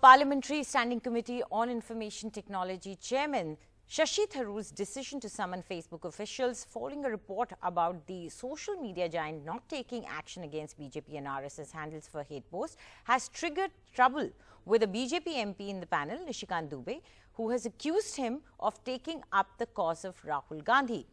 Parliamentary Standing Committee on Information Technology Chairman Shashi Tharoor's decision to summon Facebook officials following a report about the social media giant not taking action against BJP and RSS handles for hate posts has triggered trouble with a BJP MP in the panel, Nishikant Dubey, who has accused him of taking up the cause of Rahul Gandhi.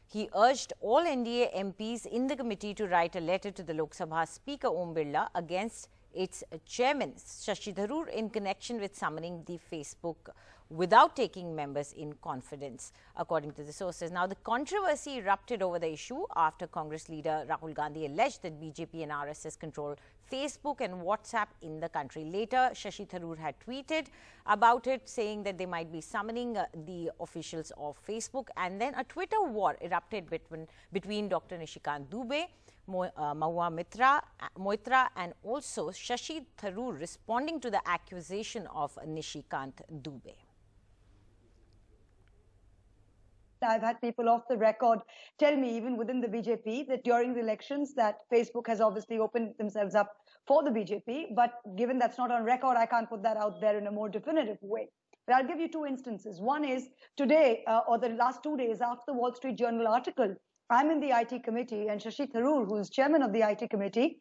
He urged all NDA MPs in the committee to write a letter to the Lok Sabha Speaker Om Birla against its chairman Shashi Tharoor in connection with summoning the Facebook without taking members in confidence, according to the sources. Now, the controversy erupted over the issue after Congress leader Rahul Gandhi alleged that BJP and RSS control Facebook and WhatsApp in the country. Later, Shashi Tharoor had tweeted about it, saying that they might be summoning the officials of Facebook. And then a Twitter war erupted between Dr. Nishikant Dubey, Mahua Moitra and also Shashi Tharoor responding to the accusation of Nishikant Dubey. I've had people off the record tell me, even within the BJP, that during the elections that Facebook has obviously opened themselves up for the BJP. But given that's not on record, I can't put that out there in a more definitive way. But I'll give you two instances. One is today or the last 2 days after the Wall Street Journal article, I'm in the IT committee, and Shashi Tharoor, who is chairman of the IT committee,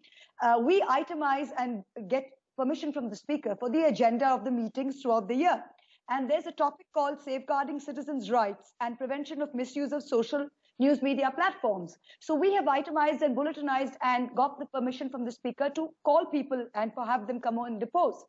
we itemize and get permission from the speaker for the agenda of the meetings throughout the year. And there's a topic called Safeguarding Citizens' Rights and Prevention of Misuse of Social News Media Platforms. So we have itemized and bulletinized and got the permission from the speaker to call people and for have them come on and depose.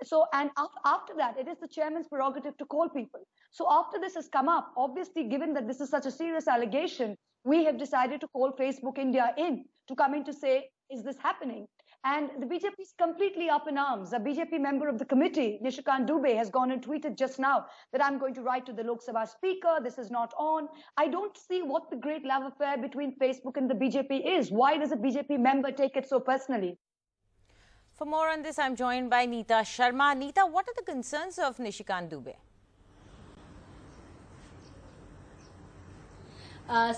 So, and after that, it is the chairman's prerogative to call people. So after this has come up, obviously, given that this is such a serious allegation, we have decided to call Facebook India in to come in to say, is this happening? And the BJP is completely up in arms. A BJP member of the committee, Nishikant Dubey, has gone and tweeted just now that I'm going to write to the Lok Sabha Speaker. This is not on. I don't see what the great love affair between Facebook and the BJP is. Why does a BJP member take it so personally? For more on this, I'm joined by Neeta Sharma. Neeta, what are the concerns of Nishikant Dubey?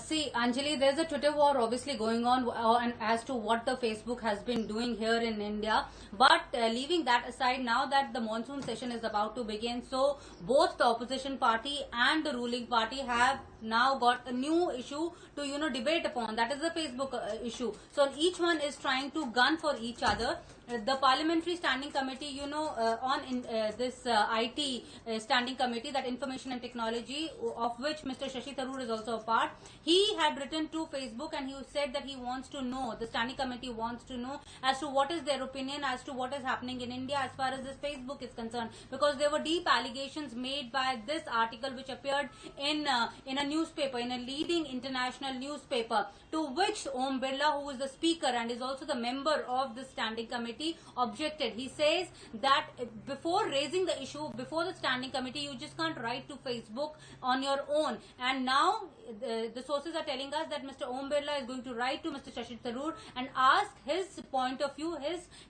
See, Anjali, there's a Twitter war obviously going on as to what the Facebook has been doing here in India. But leaving that aside, now that the monsoon session is about to begin, so both the opposition party and the ruling party have now got a new issue to, debate upon. That is the Facebook issue. So each one is trying to gun for each other. The Parliamentary Standing Committee, on this IT Standing Committee, that Information and Technology, of which Mr. Shashi Tharoor is also a part, he had written to Facebook and he said that he wants to know, the Standing Committee wants to know as to what is their opinion as to what is happening in India as far as this Facebook is concerned. Because there were deep allegations made by this article which appeared in a newspaper, in a leading international newspaper, to which Om Birla, who is the speaker and is also the member of the Standing Committee, objected. He says that before raising the issue before the Standing Committee, you just can't write to Facebook on your own. And now the sources are telling us that Mr. Om Birla is going to write to Mr. Shashi Tharoor and ask his point of view,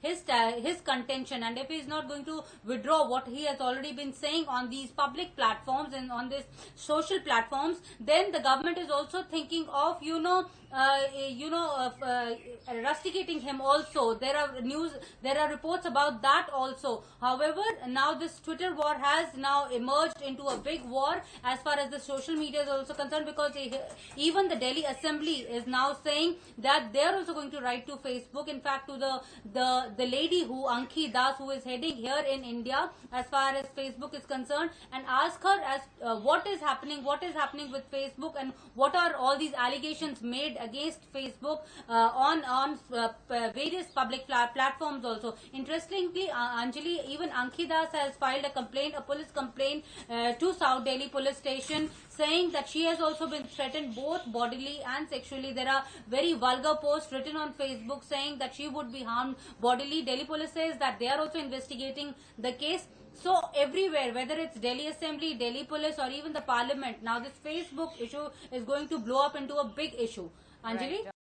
his contention, and if he is not going to withdraw what he has already been saying on these public platforms and on these social platforms, then the government is also thinking of rusticating him also. There are reports about that also. However, now this Twitter war has now emerged into a big war as far as the social media is also concerned, because even the Delhi Assembly is now saying that they are also going to write to Facebook, in fact to the lady Ankhi Das, who is heading here in India as far as Facebook is concerned, and ask her as what is happening with Facebook and what are all these allegations made against Facebook on various public platforms also. Interestingly, Anjali, even Ankhi Das has filed a police complaint to South Delhi police station, saying that she has also been threatened both bodily and sexually. There are very vulgar posts written on Facebook saying that she would be harmed bodily. Delhi police says that they are also investigating the case. So everywhere, whether it's Delhi Assembly, Delhi police or even the Parliament, now this Facebook issue is going to blow up into a big issue. Anjali? Right.